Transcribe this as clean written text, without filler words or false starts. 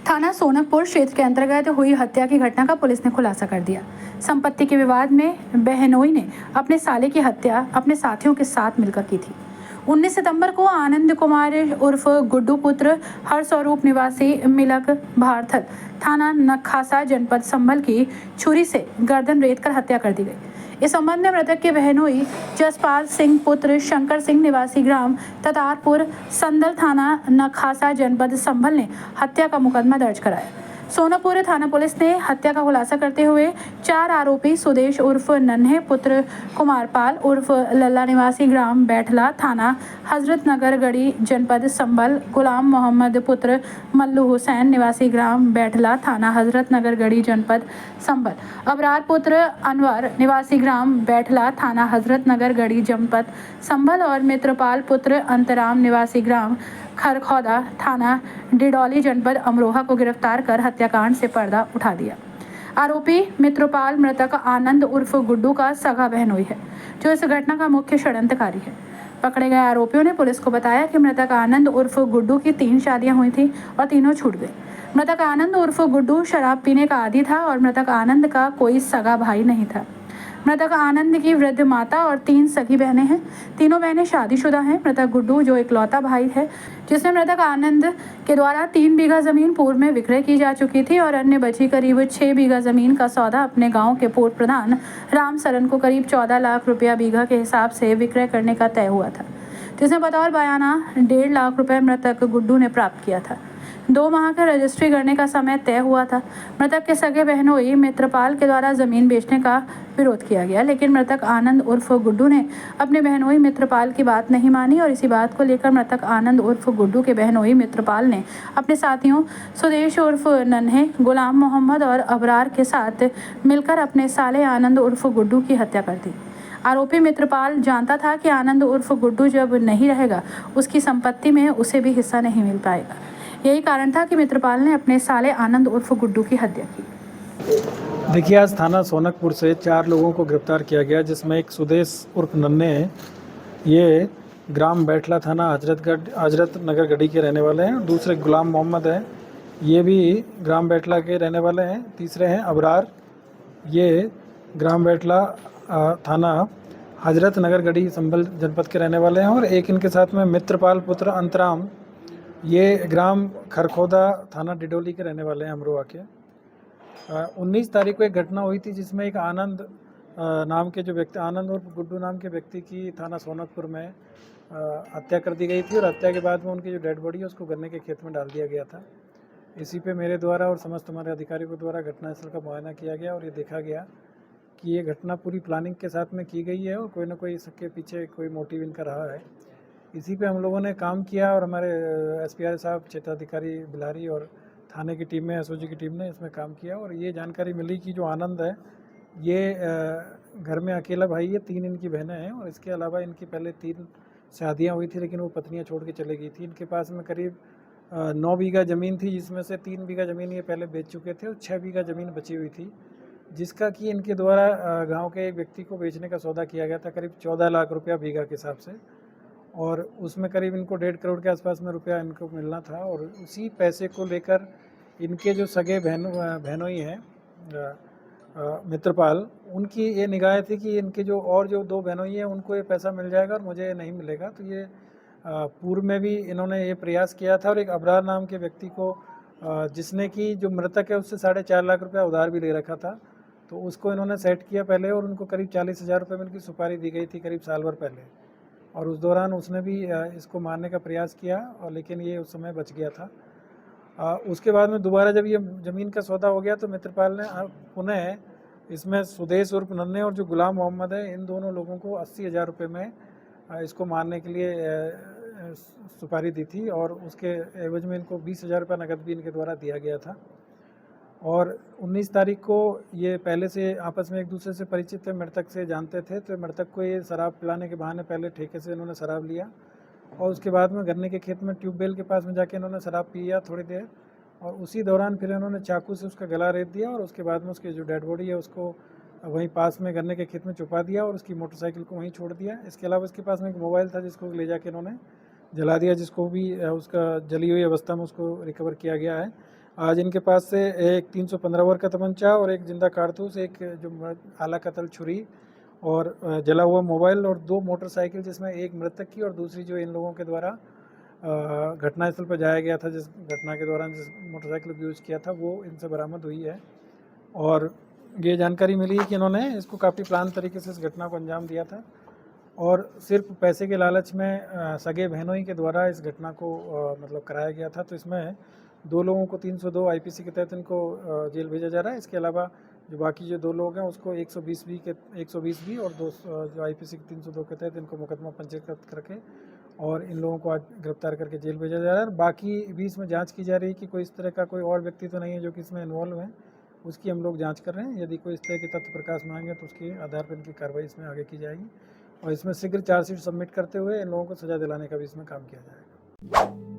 थाना सोनकपुर क्षेत्र के अंतर्गत हुई हत्या की घटना का पुलिस ने खुलासा कर दिया। संपत्ति के विवाद में बहनोई ने अपने साले की हत्या अपने साथियों के साथ मिलकर की थी। 19 सितंबर को आनंद कुमार उर्फ गुड्डू पुत्र हरस्वरूप निवासी मिलक भारथल थाना नखासा जनपद संभल की छुरी से गर्दन रेतकर हत्या कर दी गई। इस संबंध में मृतक के बहनोई जसपाल सिंह पुत्र शंकर सिंह निवासी ग्राम ततारपुर संदल थाना नखासा जनपद संभल ने हत्या का मुकदमा दर्ज कराया। सोनकपुर थाना पुलिस ने हत्या का खुलासा करते हुए 4 आरोपी सुदेश उर्फ नन्हे पुत्र कुमारपाल उर्फ लल्ला निवासी ग्राम बैठला थाना हजरत नगर गढ़ी जनपद संभल, गुलाम मोहम्मद पुत्र मल्लू हुसैन निवासी ग्राम बैठला थाना हजरत नगर गढ़ी जनपद संभल, अबरार पुत्र अनवर निवासी ग्राम बैठला थाना हजरत नगर गढ़ी जनपद संभल और मित्रपाल पुत्र अंतराम निवासी ग्राम खरखौदा थाना डिडौली जनपद अमरोहा को गिरफ्तार कर हत्याकांड से पर्दा उठा दिया। आरोपी मित्रपाल मृतक आनंद उर्फ गुड्डू का सगा बहनोई है, जो इस घटना का मुख्य षड्यंत्रकारी है। पकड़े गए आरोपियों ने पुलिस को बताया कि मृतक आनंद उर्फ गुड्डू की 3 शादियां हुई थी और तीनों छूट गई। मृतक आनंद उर्फ गुड्डू शराब पीने का आदी था और मृतक आनंद का कोई सगा भाई नहीं था। मृतक आनंद की वृद्ध माता और 3 सगी बहनें हैं। तीनों बहनें शादीशुदा हैं। मृतक गुड्डू जो इकलौता भाई है, जिसमें मृतक आनंद के द्वारा 3 बीघा जमीन पूर्व में विक्रय की जा चुकी थी और अन्य बची करीब 6 बीघा जमीन का सौदा अपने गांव के पूर्व प्रधान राम सरन को करीब 14 लाख रुपया बीघा के हिसाब से विक्रय करने का तय हुआ था, जिसमें बतौर बयाना 1.5 लाख रुपए मृतक गुड्डू ने प्राप्त किया था। 2 माह का रजिस्ट्री करने का समय तय हुआ था। मृतक के सगे बहनोई मित्रपाल के द्वारा जमीन बेचने का विरोध किया गया, लेकिन मृतक आनंद उर्फ गुड्डू ने अपने बहनोई मित्रपाल की बात नहीं मानी और इसी बात को लेकर मृतक आनंद उर्फ गुड्डू के बहनोई मित्रपाल ने अपने साथियों सुदेश उर्फ नन्हे, गुलाम मोहम्मद और अबरार के साथ मिलकर अपने साले आनंद उर्फ गुड्डू की हत्या कर दी। आरोपी मित्रपाल जानता था कि आनंद उर्फ गुड्डू जब नहीं रहेगा, उसकी संपत्ति में उसे भी हिस्सा नहीं मिल पाएगा। यही कारण था कि मित्रपाल ने अपने साले आनंद उर्फ गुड्डू की हत्या की। देखिए, आज थाना सोनकपुर से 4 लोगों को गिरफ्तार किया गया, जिसमें एक सुदेश उर्फ नन्हे है। ये ग्राम बैठला थाना हजरत नगर गढ़ी के रहने वाले हैं। दूसरे गुलाम मोहम्मद हैं, ये भी ग्राम बैठला के रहने वाले हैं। तीसरे हैं अबरार, ये ग्राम बैठला थाना हजरत नगर गढ़ी संभल जनपद के रहने वाले हैं। और एक इनके साथ में मित्रपाल पुत्र अंतराम, ये ग्राम खरखौदा थाना डिडोली के रहने वाले हैं, अमरोहा के। 19 तारीख को एक घटना हुई थी, जिसमें एक आनंद नाम के जो व्यक्ति, आनंद और गुड्डू नाम के व्यक्ति की थाना सोनकपुर में हत्या कर दी गई थी और हत्या के बाद में उनकी जो डेड बॉडी है उसको गन्ने के खेत में डाल दिया गया था। इसी पे मेरे द्वारा और समस्त हमारे अधिकारियों के द्वारा घटनास्थल का मुआयना किया गया और ये देखा गया कि ये घटना पूरी प्लानिंग के साथ में की गई है और कोई ना कोई इसके पीछे कोई मोटिव इनका रहा है। इसी पे हम लोगों ने काम किया और हमारे एसपीआर साहब, क्षेत्राधिकारी बिलारी और थाने की टीम में, एसओजी की टीम ने इसमें काम किया और ये जानकारी मिली कि जो आनंद है ये घर में अकेला भाई है। 3 इनकी बहनें हैं और इसके अलावा इनकी पहले 3 शादियां हुई थी, लेकिन वो पत्नियां छोड़ के चले गई थी। इनके पास में करीब 9 बीघा ज़मीन थी, जिसमें से 3 बीघा ज़मीन ये पहले बेच चुके थे और 6 बीघा ज़मीन बची हुई थी, जिसका कि इनके द्वारा गाँव के एक व्यक्ति को बेचने का सौदा किया गया था करीब 14 लाख रुपया बीघा के हिसाब से। और उसमें करीब इनको 1.5 करोड़ के आसपास में रुपया इनको मिलना था। और उसी पैसे को लेकर इनके जो सगे बहनोई हैं मित्रपाल, उनकी ये निगाह थी कि इनके जो 2 बहनोई हैं उनको ये पैसा मिल जाएगा और मुझे नहीं मिलेगा। तो ये पूर्व में भी इन्होंने ये प्रयास किया था। और एक अबरार नाम के व्यक्ति को, जिसने कि जो मृतक है उससे 4.5 लाख रुपया उधार भी ले रखा था, तो उसको इन्होंने सेट किया पहले और उनको करीब 40,000 रुपये में उनकी सुपारी दी गई थी करीब साल भर पहले। और उस दौरान उसने भी इसको मारने का प्रयास किया और लेकिन ये उस समय बच गया था। उसके बाद में दोबारा जब ये ज़मीन का सौदा हो गया तो मित्रपाल ने पुनः इसमें सुदेश उर्फ नन्हे और जो गुलाम मोहम्मद है, इन दोनों लोगों को 80,000 रुपये में इसको मारने के लिए सुपारी दी थी और उसके एवज में इनको 20,000 रुपये नकद भी इनके द्वारा दिया गया था। और 19 तारीख को ये पहले से आपस में एक दूसरे से परिचित थे, मृतक से जानते थे, तो मृतक को ये शराब पिलाने के बहाने पहले ठेके से इन्होंने शराब लिया और उसके बाद में गन्ने के खेत में ट्यूबवेल के पास में जाके इन्होंने शराब पिया थोड़ी देर और उसी दौरान फिर इन्होंने चाकू से उसका गला रेत दिया और उसके बाद में उसकी जो डेड बॉडी है उसको वहीं पास में गन्ने के खेत में छुपा दिया और उसकी मोटरसाइकिल को वहीं छोड़ दिया। इसके अलावा उसके पास में एक मोबाइल था जिसको ले जाके इन्होंने जला दिया, जिसको भी उसका जली हुई अवस्था में उसको रिकवर किया गया है। आज इनके पास से एक 315 बोर का तमंचा और एक जिंदा कारतूस, एक जो आला कतल छुरी और जला हुआ मोबाइल और 2 मोटरसाइकिल, जिसमें एक मृतक की और दूसरी जो इन लोगों के द्वारा घटनास्थल पर जाया गया था, जिस घटना के दौरान जिस मोटरसाइकिल का यूज़ किया था, वो इनसे बरामद हुई है। और ये जानकारी मिली है कि इन्होंने इसको काफ़ी प्लान तरीके से इस घटना को अंजाम दिया था और सिर्फ पैसे के लालच में सगे बहनोई के द्वारा इस घटना को मतलब कराया गया था। तो इसमें 2 लोगों को 302 आईपीसी के तहत इनको जेल भेजा जा रहा है। इसके अलावा जो बाकी जो 2 लोग हैं उसको 120 बी और 2 जो आईपीसी के 302 के तहत इनको मुकदमा पंजीकृत करके और इन लोगों को आज गिरफ्तार करके जेल भेजा जा रहा है। बाकी भी इसमें जांच की जा रही है कि कोई इस तरह का कोई और व्यक्ति तो नहीं है जो कि इसमें इन्वॉल्व है, उसकी हम लोग जांच कर रहे हैं। यदि कोई इस तरह के तथ्य प्रकाश में आएंगे तो उसके आधार पर इनकी कार्रवाई इसमें आगे की जाएगी और इसमें शीघ्र चार्जशीट सबमिट करते हुए इन लोगों को सजा दिलाने का भी इसमें काम किया जाएगा।